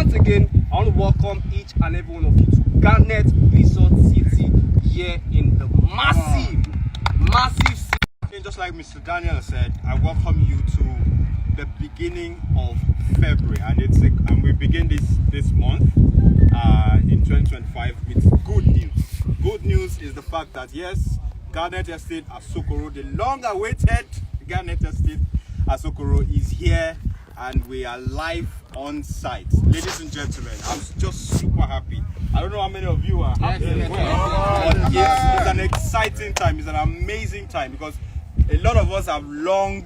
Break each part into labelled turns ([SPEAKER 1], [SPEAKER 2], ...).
[SPEAKER 1] once again, I want to welcome each and every one of you to Garnet Resort City here in the massive city.
[SPEAKER 2] And just like Mr. Daniel said, I welcome you to the beginning of February, and we begin this month in 2025 with good news. Good news is the fact that yes, Garnet Estate Asokoro, the long-awaited Garnet Estate Asokoro, is here, and we are live on site. Ladies and gentlemen, I'm just super happy. I don't know how many of you are happy as well, but it's an exciting time. It's an amazing time because a lot of us have longed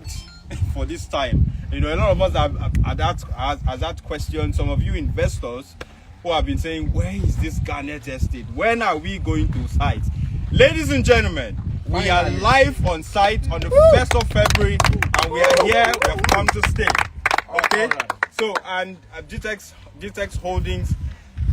[SPEAKER 2] for this time. You know, a lot of us have that question. Some of you investors who have been saying, where is this Garnet Estate? When are we going to site? Ladies and gentlemen, we are live on site on the 1st of February, and we are here. We have come to stay. Okay? So, and GTEX Holdings,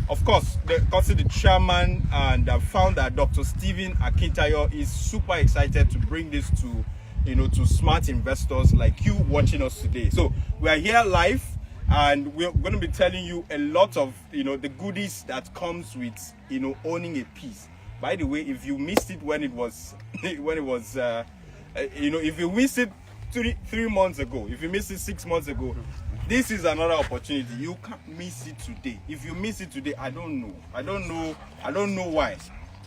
[SPEAKER 2] of course, the chairman and founder, Dr. Stephen Akintayo, is super excited to bring this to, to smart investors like you watching us today. So we are here live, and we're going to be telling you a lot of, the goodies that comes with, owning a piece. By the way, if you missed it when it was, if you missed it 3 months ago, if you missed it 6 months ago, this is another opportunity. You can't miss it today. If you miss it today, I don't know why.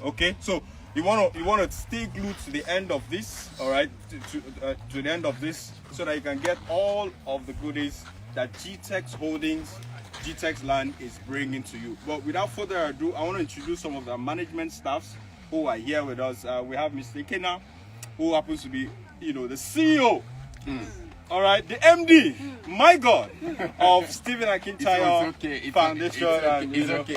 [SPEAKER 2] Okay, so you want to stay glued to the end of this, all right, to the end of this, so that you can get all of the goodies that GTEX Holdings, GTEX Land is bringing to you. But without further ado, I want to introduce some of the management staffs who are here with us. We have Mr. Ikena, who happens to be, the CEO. All right, the MD, my God, of Stephen Akintayo Foundation.
[SPEAKER 3] It's okay.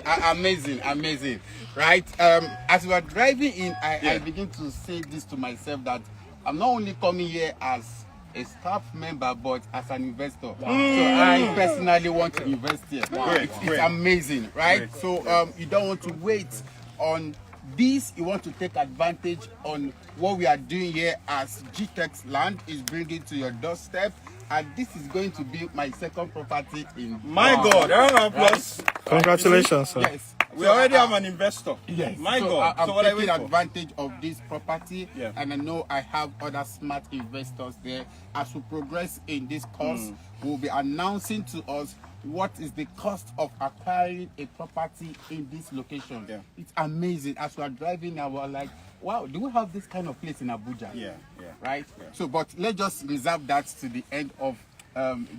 [SPEAKER 3] Amazing, right? As we were driving in, I begin to say this to myself, that I'm not only coming here as a staff member, but as an investor. So I personally want to invest here. It's amazing, right?
[SPEAKER 2] Great.
[SPEAKER 3] So you don't want to wait on this. You want to take advantage on what we are doing here as GTEX Land is bringing to your doorstep, and this is going to be my second property in.
[SPEAKER 2] My God, round of applause.
[SPEAKER 4] Congratulations, sir.
[SPEAKER 3] Yes.
[SPEAKER 2] We already have an investor.
[SPEAKER 3] Yes.
[SPEAKER 2] My
[SPEAKER 3] so
[SPEAKER 2] God.
[SPEAKER 3] I'm
[SPEAKER 2] So what are we
[SPEAKER 3] taking
[SPEAKER 2] for?
[SPEAKER 3] advantage of this property,
[SPEAKER 2] Yeah.
[SPEAKER 3] and I know I have other smart investors there. As we progress in this course, we'll be announcing to us what is the cost of acquiring a property in this location.
[SPEAKER 2] Yeah.
[SPEAKER 3] It's amazing. As we are driving, I was like, wow, do we have this kind of place in Abuja?
[SPEAKER 2] Yeah.
[SPEAKER 3] Right? Yeah. So, but let's just reserve that to the end of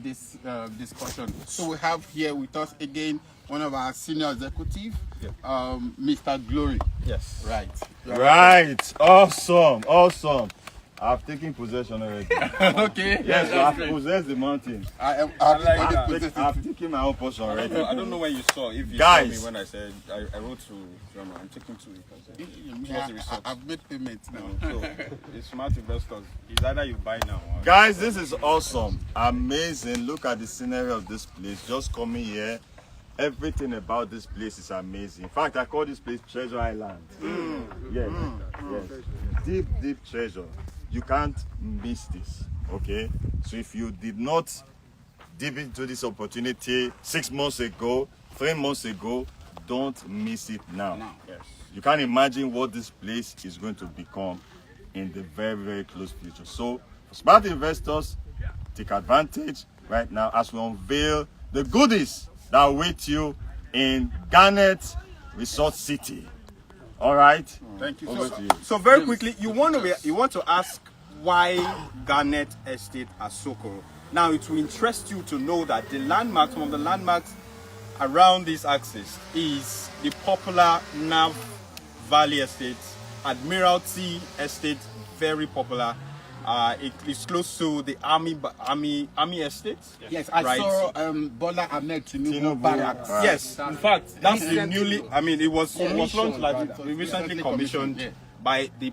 [SPEAKER 3] this discussion. So we have here with us again one of our senior executives, Mr. Glory.
[SPEAKER 2] Yes.
[SPEAKER 3] Right.
[SPEAKER 4] Right. Awesome. I've taken possession already.
[SPEAKER 3] Okay.
[SPEAKER 4] Yes, I've possessed the mountain.
[SPEAKER 3] I've
[SPEAKER 4] taken my own portion already.
[SPEAKER 2] I don't know when you saw. If you
[SPEAKER 4] Guys.
[SPEAKER 2] saw me when I said I wrote to Drama, I'm taking 2 weeks.
[SPEAKER 3] I've made payments now.
[SPEAKER 2] So the smart investors, it's either you buy now or
[SPEAKER 4] Guys, this is awesome. Amazing. Look at the scenery of this place. Just coming here. Everything about this place is amazing. In fact, I call this place Treasure Island. Yes. Deep treasure. You can't miss this. Okay? So if you did not dip into this opportunity 6 months ago, 3 months ago, don't miss it now.
[SPEAKER 2] Yes.
[SPEAKER 4] You can't imagine what this place is going to become in the very, very close future. So, for smart investors, take advantage right now as we unveil the goodies that await you in Garnet Resort City. All right?
[SPEAKER 2] Thank you.
[SPEAKER 4] Over to you.
[SPEAKER 2] So very quickly, you want to ask why Garnet Estate Asokoro. Now, it will interest you to know that the landmarks, some of the landmarks around this axis, is the popular Nav Valley Estate, Admiralty Estate, very popular. It is close to the Army Estate.
[SPEAKER 3] Yes, I saw Bola Ahmed Tinubu barracks.
[SPEAKER 2] Yes, in fact, that's the newly. It was launched like recently commissioned by the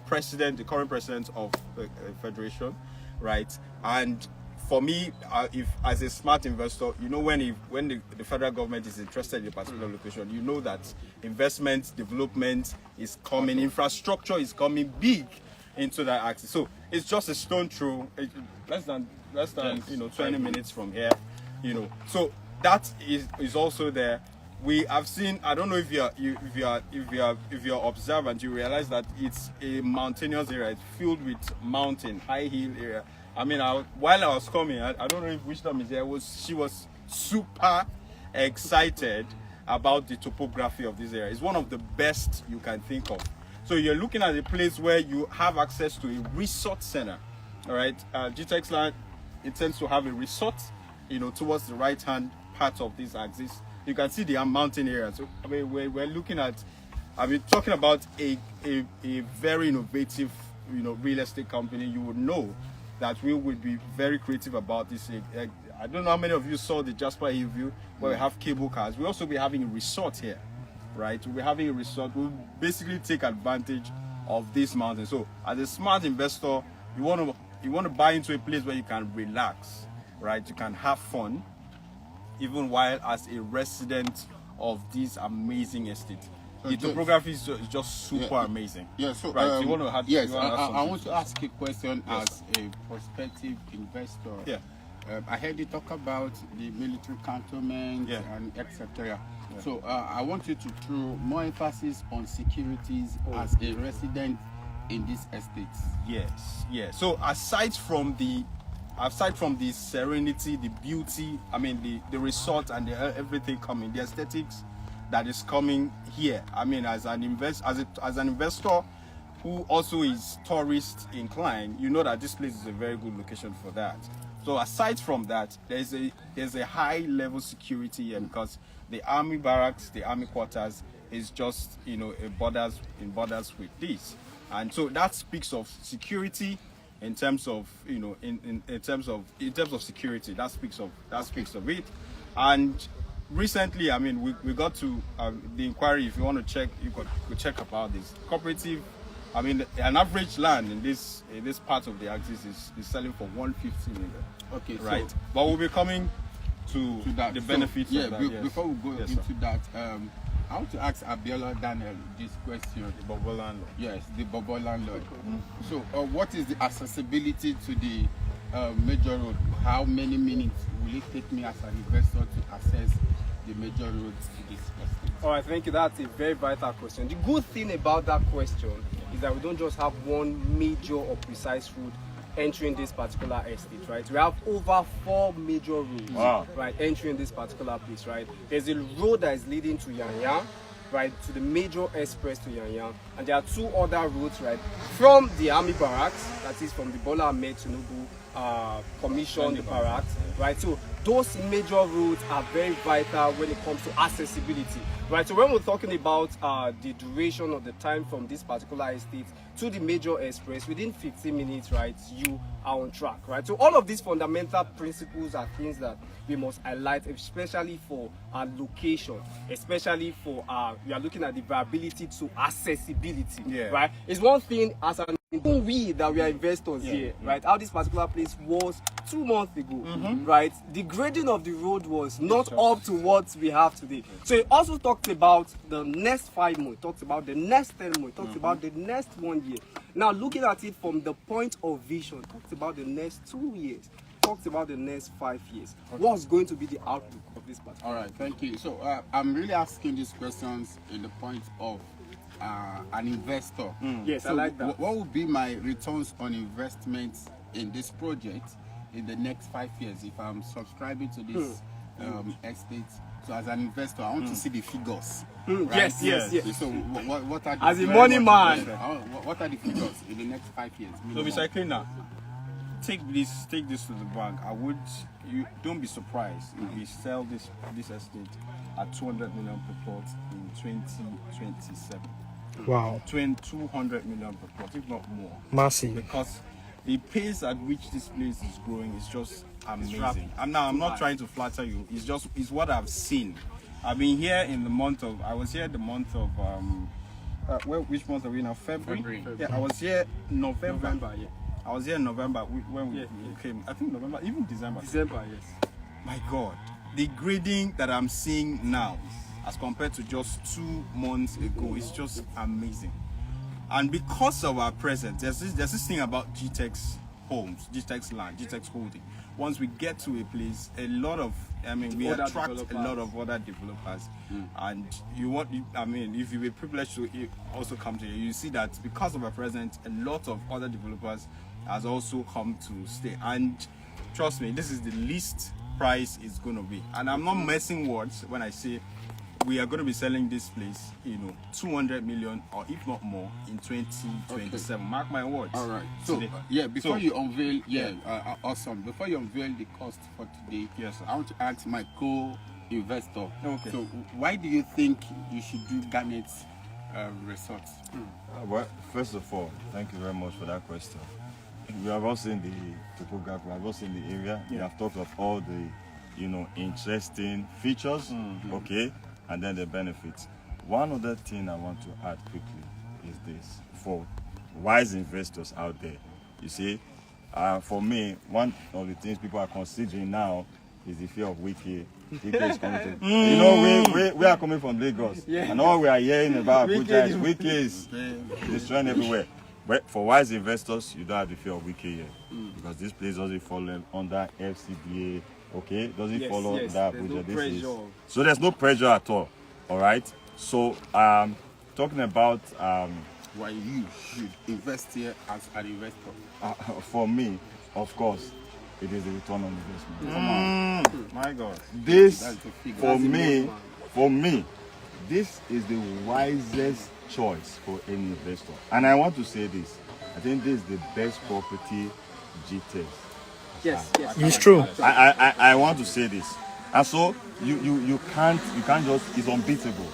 [SPEAKER 2] current president of the federation, right? And for me, if as a smart investor, when the federal government is interested in a particular location, you know that investment, development is coming, infrastructure is coming big into that axis. So it's just a stone throw, less than 20 minutes from here, So that is also there. We have seen. I don't know if you're observant, you realize that it's a mountainous area. It's filled with mountain, high hill area. I mean, while I was coming, I don't know if Wisdom is there. She was super excited about the topography of this area. It's one of the best you can think of. So you're looking at a place where you have access to a resort center. All right, GTEX land, it tends to have a resort, towards the right hand part of this axis. You can see the mountain area. So I mean, we're looking at, talking about a very innovative, real estate company. You would know that we would be very creative about this. I don't know how many of you saw the Jasper Hill View, where we have cable cars. We'll also be having a resort here, right? We'll be having a resort. We'll basically take advantage of this mountain. So as a smart investor, you want to buy into a place where you can relax, right? You can have fun, even while as a resident of this amazing estate. The topography is just super amazing.
[SPEAKER 3] Yeah, so
[SPEAKER 2] right. You want to have,
[SPEAKER 3] yes, I want to ask a question as a prospective investor.
[SPEAKER 2] Yeah.
[SPEAKER 3] I heard you talk about the military cantonment and etc. Yeah. So I want you to throw more emphasis on securities as a resident in this estate.
[SPEAKER 2] Yes, yes. So aside from the serenity, the beauty, the resort and everything coming, the aesthetics that is coming here. As an investor who also is tourist inclined, you know that this place is a very good location for that. So aside from that, there's a high level security here, because the army barracks, the army quarters is just borders with this, and so that speaks of security in terms of in terms of security. That speaks of it. And recently, we got to the inquiry. If you want to check, you could check about this cooperative. An average land in this part of the axis is selling for 150 million.
[SPEAKER 3] Okay,
[SPEAKER 2] right.
[SPEAKER 3] So,
[SPEAKER 2] but we'll be coming to that. The benefits of that. Yes.
[SPEAKER 3] Before we go into that, I want to ask Abiola Daniel this question.
[SPEAKER 2] The Bobo landlord.
[SPEAKER 3] Yes, the Bobo landlord. So, what is the accessibility to the major road? How many minutes will it take me as an investor to access the major roads to this estate?
[SPEAKER 1] All right, thank you. That's a very vital question. The good thing about that question is that we don't just have one major or precise route entering this particular estate, right? We have over 4 major roads, right, entering this particular place, right? There's a road that is leading to Yanya, right, to the major express to Yanya, and there are 2 other roads, right, from the army barracks, that is from the Bola Ahmed Tinubu commissioned barracks, right? So those major roads are very vital when it comes to accessibility, right? So when we're talking about the duration of the time from this particular estate to the major express, within 15 minutes, right, you are on track, right? So all of these fundamental principles are things that we must highlight, especially for our location, especially for we are looking at the viability to accessibility, right? It's one thing as an we that we are investors here, right? How this particular place was 2 months ago, right? The grading of the road was not up to what we have today. So it also talked about the next 5 months, it talks about the next 10 months, it talks about the next 1 year. Now looking at it from the point of vision, it talks about the next 2 years, talks about the next 5 years. What's going to be the outlook of this particular?
[SPEAKER 3] All right, thank you. So I'm really asking these questions in the point of an investor.
[SPEAKER 1] Yes,
[SPEAKER 3] so
[SPEAKER 1] I like that.
[SPEAKER 3] What would be my returns on investment in this project in the next 5 years if I'm subscribing to this estate? So as an investor, I want to see the figures. Right?
[SPEAKER 1] Yes.
[SPEAKER 3] So what are the
[SPEAKER 1] as a money man,
[SPEAKER 3] what are the figures in the next 5 years?
[SPEAKER 2] So Mr. Cleaner, take this to the bank. You don't be surprised if we sell this estate at 200 million per plot in 2027.
[SPEAKER 5] Wow.
[SPEAKER 2] 200 million per plot, if not more.
[SPEAKER 5] Massive.
[SPEAKER 2] Because the pace at which this place is growing is just amazing. I'm not trying to flatter you. It's what I've seen. I've been here in the month of. I was here the month of. Which month are we now? February. Yeah, I was here November.
[SPEAKER 1] yeah.
[SPEAKER 2] I was here in November when we came. I think November, even December.
[SPEAKER 1] December, yes.
[SPEAKER 2] My God, the grading that I'm seeing now, as compared to just 2 months ago, is just amazing. And because of our presence, there's this thing about GTEX homes, GTEX land, GTEX holding. once we get to a place, we
[SPEAKER 1] Other
[SPEAKER 2] attract a
[SPEAKER 1] developers.
[SPEAKER 2] lot of other developers. And if you were privileged to also come to here, you see that because of our presence, a lot of other developers has also come to stay. And trust me, this is the least price it's going to be. And I'm not messing words when I say we are going to be selling this place, 200 million or if not more in 2027. Mark my words.
[SPEAKER 3] All right. So, before you unveil, awesome. Before you unveil the cost for today,
[SPEAKER 2] Yes, sir.
[SPEAKER 3] I want to ask my co-investor.
[SPEAKER 2] Okay.
[SPEAKER 3] So, why do you think you should do Garnet Resort?
[SPEAKER 4] Well, first of all, thank you very much for that question. We have all seen the topography, we have all seen the area, we have talked of all the, interesting features, okay, and then the benefits. One other thing I want to add quickly is this, for wise investors out there, you see, for me, one of the things people are considering now is the fear of Wiki. Wiki is coming to, we are coming from Lagos, and all we are hearing about Abuja is Wiki is destroying everywhere. But for wise investors, you don't have the fear of Wiki here, because this place doesn't fall under FCDA, okay? Doesn't follow under Abuja. So there's no pressure at all. All right. So talking about
[SPEAKER 3] Why you should invest here as an investor?
[SPEAKER 4] for me, of course, it is the return on investment.
[SPEAKER 2] My God.
[SPEAKER 4] This
[SPEAKER 3] That's the figure.
[SPEAKER 4] for me, this is the wisest choice for any investor. And I want to say this. I think this is the best property GTEX.
[SPEAKER 1] Yes.
[SPEAKER 5] It's true.
[SPEAKER 4] I want to say this. And so you can't just, it's unbeatable.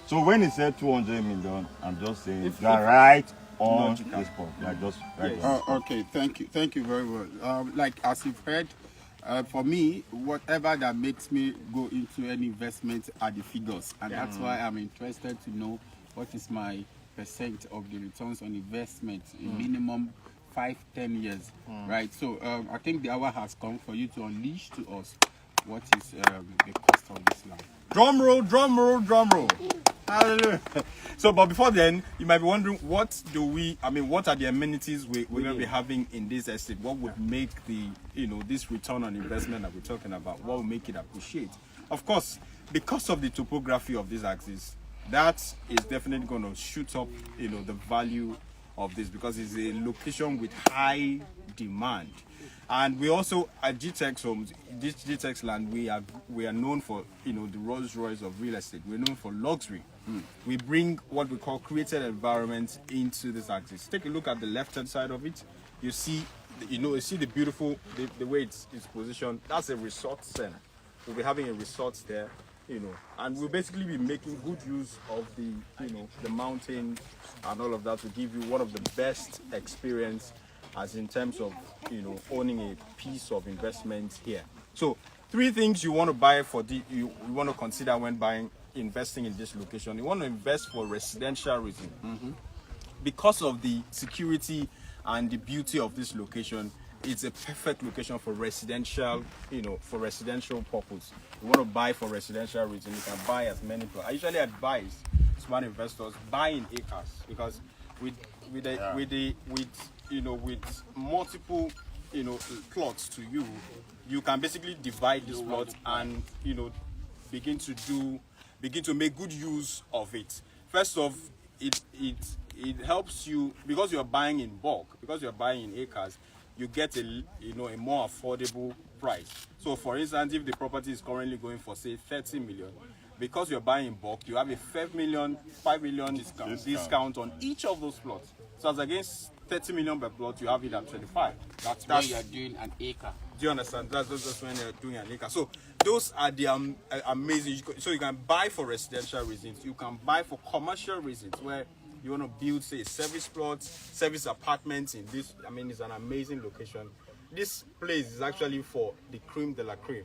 [SPEAKER 4] So when he said 200 million, I'm just saying you are right on this point. You are just right on.
[SPEAKER 3] Okay, thank you very well. Like as you've heard, for me, whatever that makes me go into any investment are the figures, and that's why I'm interested to know what is my percent of the returns on investment in minimum 5-10 years, right? So I think the hour has come for you to unleash to us what is the cost of this land.
[SPEAKER 2] Drum roll. Hallelujah. So, but before then, you might be wondering, what are the amenities we're going to be having in this estate? What would make this return on investment that we're talking about, what will make it appreciate? Of course, because of the topography of this axis, that is definitely going to shoot up, the value of this, because it's a location with high demand. And we also at GTEX Homes, this GTEX land, we are known for the Rolls Royce of real estate. We're known for luxury. We bring what we call created environments into this axis. Take a look at the left-hand side of it. You see, the beautiful the way it's positioned. That's a resort center. We'll be having a resort there, and we'll basically be making good use of the mountain and all of that to give you one of the best experience as in terms of owning a piece of investment here. So 3 things you want to buy you want to consider when investing in this location. You want to invest for residential reason. Because of the security and the beauty of this location, it's a perfect location for residential, for residential purpose. You want to buy for residential reason, you can buy as many plots. I usually advise smart investors buy in acres, because with multiple plots to you can basically divide this plot and begin to make good use of it. First off, it helps you, because you're buying in bulk, because you're buying in acres, you get a more affordable price. So for instance, if the property is currently going for say 30 million, because you're buying in bulk, you have a 5 million discount on each of those plots. So as against 30 million per plot, you have it at 25.
[SPEAKER 3] That's when you're doing an acre.
[SPEAKER 2] Do you understand? That's when you're doing an acre. So those are the amazing. So you can buy for residential reasons. You can buy for commercial reasons, where you want to build, say, service plots, service apartments in this. It's an amazing location. This place is actually for the cream de la cream.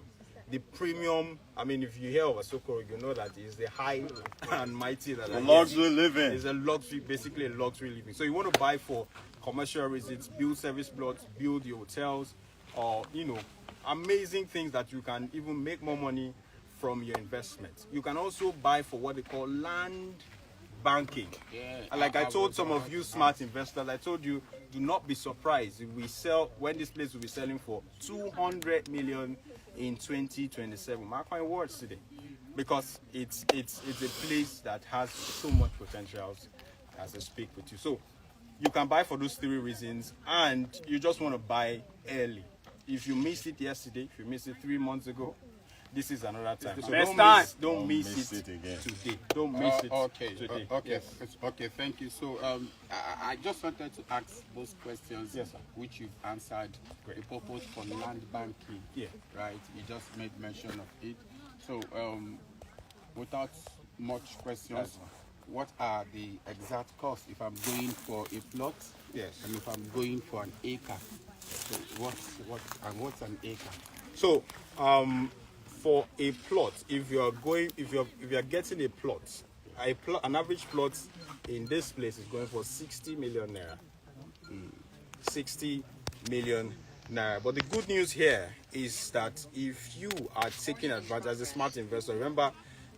[SPEAKER 2] The premium, if you hear of Asokoro, you know that it's the high and mighty that
[SPEAKER 4] The luxury living.
[SPEAKER 2] It's a luxury, basically a luxury living. So you want to buy for commercial reasons, build service plots, build your hotels, or amazing things that you can even make more money from your investment. You can also buy for what they call land banking. And like I told some of you smart investors, I told you, do not be surprised if we sell, when this place will be selling for 200 million in 2027. Mark my words today, because it's a place that has so much potential as I speak with you. So you can buy for those 3 reasons, and you just want to buy early. If you missed it yesterday, if you missed it 3 months ago, this is another time. So don't miss it again today. Don't miss it today.
[SPEAKER 3] Okay,
[SPEAKER 2] Yes.
[SPEAKER 3] okay, thank you. So I just wanted to ask those questions,
[SPEAKER 2] Yes, sir.
[SPEAKER 3] which you've answered. The purpose for land banking, right? You just made mention of it. So without much questions, what are the exact costs if I'm going for a plot?
[SPEAKER 2] Yes.
[SPEAKER 3] And if I'm going for an acre? So what's an acre?
[SPEAKER 2] So for a plot, if you're getting a plot, an average plot in this place is going for 60 million naira. 60 million naira. But the good news here is that if you are taking advantage as a smart investor, remember,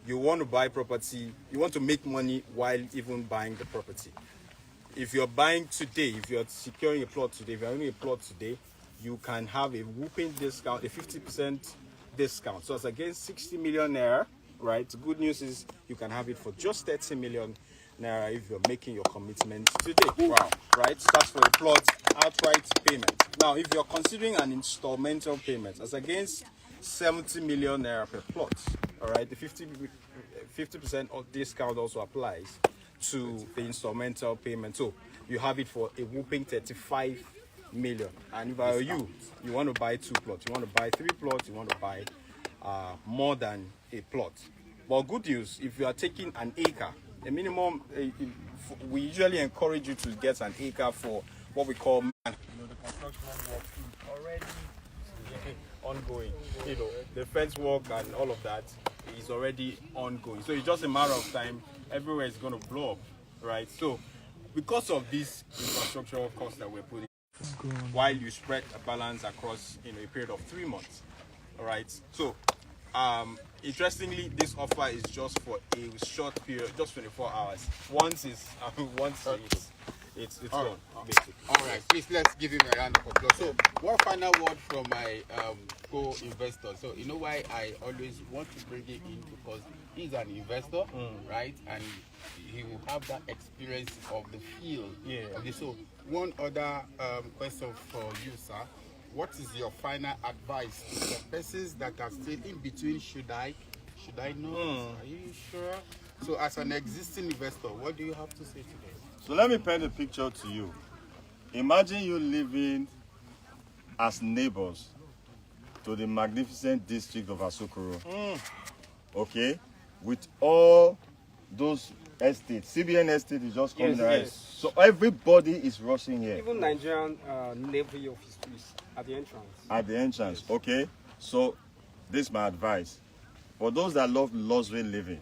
[SPEAKER 2] you want to buy property, you want to make money while even buying the property. If you're buying today, if you're securing a plot today, if you're owning a plot today, you can have a whooping discount, a 50% discount. So it's against 60 million naira, right? The good news is you can have it for just 30 million naira if you're making your commitment today. Wow, right? That's for a plot outright payment. Now, if you're considering an installmental payment, that's against 70 million naira per plot. All right, the 50% of discount also applies to the installmental payment. So you have it for a whooping 35 million. And if I were you, you want to buy 2 plots, you want to buy 3 plots, you want to buy more than a plot. But good news, if you are taking an acre, a minimum, we usually encourage you to get an acre for what we call the construction work is already ongoing. The fence work and all of that is already ongoing. So it's just a matter of time. Everywhere is going to blow up, right? So because of this infrastructural cost that we're putting, while you spread a balance across a period of 3 months, all right? So interestingly, this offer is just for a short period, just 24 hours. Once it's gone, basically.
[SPEAKER 3] All right, please let's give him a round of applause. So, one final word from my co-investor. So, you know why I always want to bring him in, because he's an investor, right? And he will have that experience of the field.
[SPEAKER 2] Yeah.
[SPEAKER 3] Okay, so one other question for you, sir. What is your final advice to the persons that are still in between? Should I know? Are you sure? So, as an existing investor, what do you have to say today?
[SPEAKER 4] So let me paint a picture to you. Imagine you living as neighbors to the magnificent district of Asokoro. Okay? With all those estates. CBN estate is just coming right.
[SPEAKER 1] Yes.
[SPEAKER 4] So everybody is rushing here.
[SPEAKER 1] Even Nigerian Navy officers at the entrance.
[SPEAKER 4] At the entrance, okay? So this is my advice. For those that love luxury living,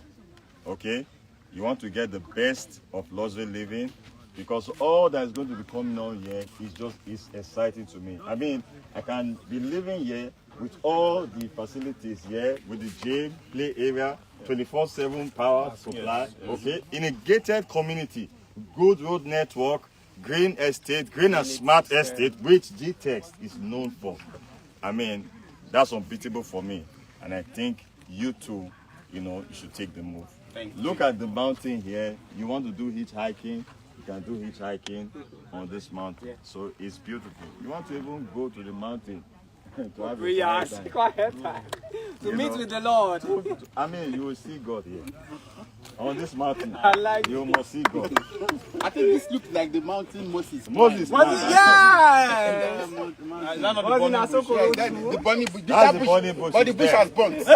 [SPEAKER 4] okay? You want to get the best of luxury living, because all that is going to be coming on here is exciting to me. I mean, I can be living here with all the facilities here, with the gym, play area, 24/7 power supply, okay? In a gated community, good road network, green estate, green and smart estate, which GTEX is known for. I mean, that's unbeatable for me. And I think you too, you should take the move. Look at the mountain here. You want to do hitchhiking, you can do hitchhiking on this mountain. So it's beautiful. You want to even go to the mountain to have a quiet time.
[SPEAKER 1] To meet with the Lord.
[SPEAKER 4] I mean, you will see God here. On this mountain, you
[SPEAKER 1] it.
[SPEAKER 4] must see God.
[SPEAKER 3] I think this looks like the mountain Moses.
[SPEAKER 4] Moses,
[SPEAKER 1] Yes!
[SPEAKER 2] Is that not the
[SPEAKER 1] Was in
[SPEAKER 2] bunny bush?
[SPEAKER 1] Asokoro.
[SPEAKER 3] The bunny bush.
[SPEAKER 4] That's the bunny bush.
[SPEAKER 3] Bunny bush has burnt.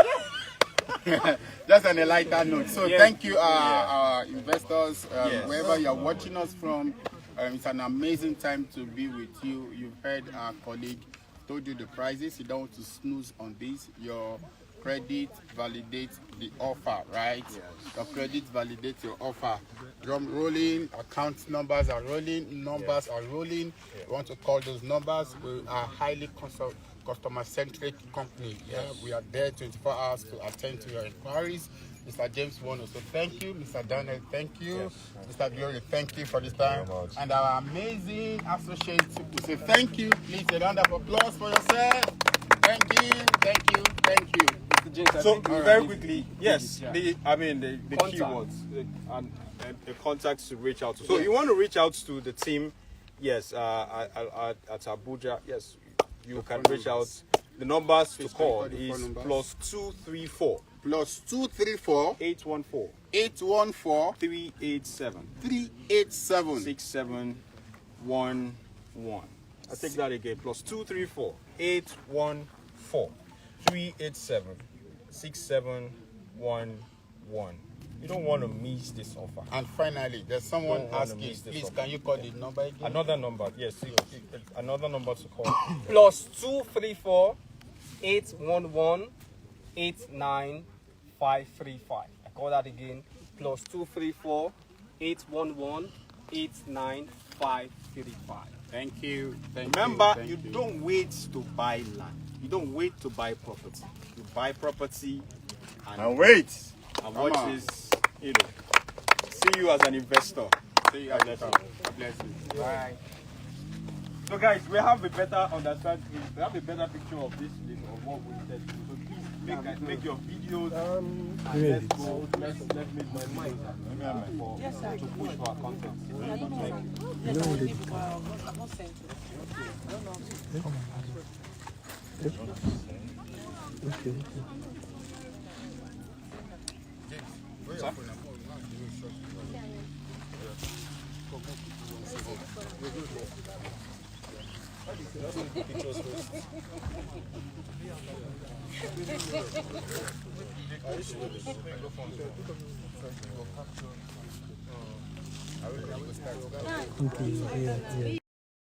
[SPEAKER 3] Just on a lighter note. So thank you, investors, wherever you're watching us from. It's an amazing time to be with you. You've heard our colleague told you the prices. You don't want to snooze on this. Your credit validates the offer, right? Yes. Your credit validates your offer. Drum rolling, account numbers are rolling, numbers are rolling. You want to call those numbers. We are highly customer-centric company. Yeah, we are there 24 hours to attend to your inquiries. Mr. James Wono, so thank you. Mr. Garnet, thank you. Mr. Glory, thank you for this time. And our amazing associates, we say thank you. Please a round of applause for yourself. Thank you, thank you, thank you.
[SPEAKER 1] Mr. James, I
[SPEAKER 2] So
[SPEAKER 1] think
[SPEAKER 2] very quickly, yes,
[SPEAKER 1] yeah.
[SPEAKER 2] the
[SPEAKER 1] Contact.
[SPEAKER 2] keywords and the contacts to reach out to. So you want to reach out to the team, yes, at Abuja, yes, you can reach out. The numbers to call is +234
[SPEAKER 3] +234
[SPEAKER 2] 814
[SPEAKER 3] 814
[SPEAKER 2] 387
[SPEAKER 3] 387
[SPEAKER 2] 6711. I take that again. +234 814 387 6711. You don't want to miss this offer.
[SPEAKER 3] And finally, there's someone
[SPEAKER 2] Don't wanna
[SPEAKER 3] asking,
[SPEAKER 2] miss this
[SPEAKER 3] please,
[SPEAKER 2] offer.
[SPEAKER 3] can you call the number again?
[SPEAKER 2] Another number, yes, another number to call. +234 811 89535. I call that again. +234 811 89535.
[SPEAKER 3] Thank you.
[SPEAKER 2] Remember,
[SPEAKER 3] Thank
[SPEAKER 2] you don't wait to buy land. You don't wait to buy property. You buy property
[SPEAKER 4] And wait.
[SPEAKER 2] and
[SPEAKER 3] Come
[SPEAKER 2] watch
[SPEAKER 3] on.
[SPEAKER 2] this, see you as an investor.
[SPEAKER 3] See you at the top. God bless you.
[SPEAKER 1] Bye.
[SPEAKER 2] So guys, we have a better understanding, we have a better picture of this place, of what we said. So please make your videos and let's go, let's make my mind to push for our content.
[SPEAKER 5] Okay, yeah.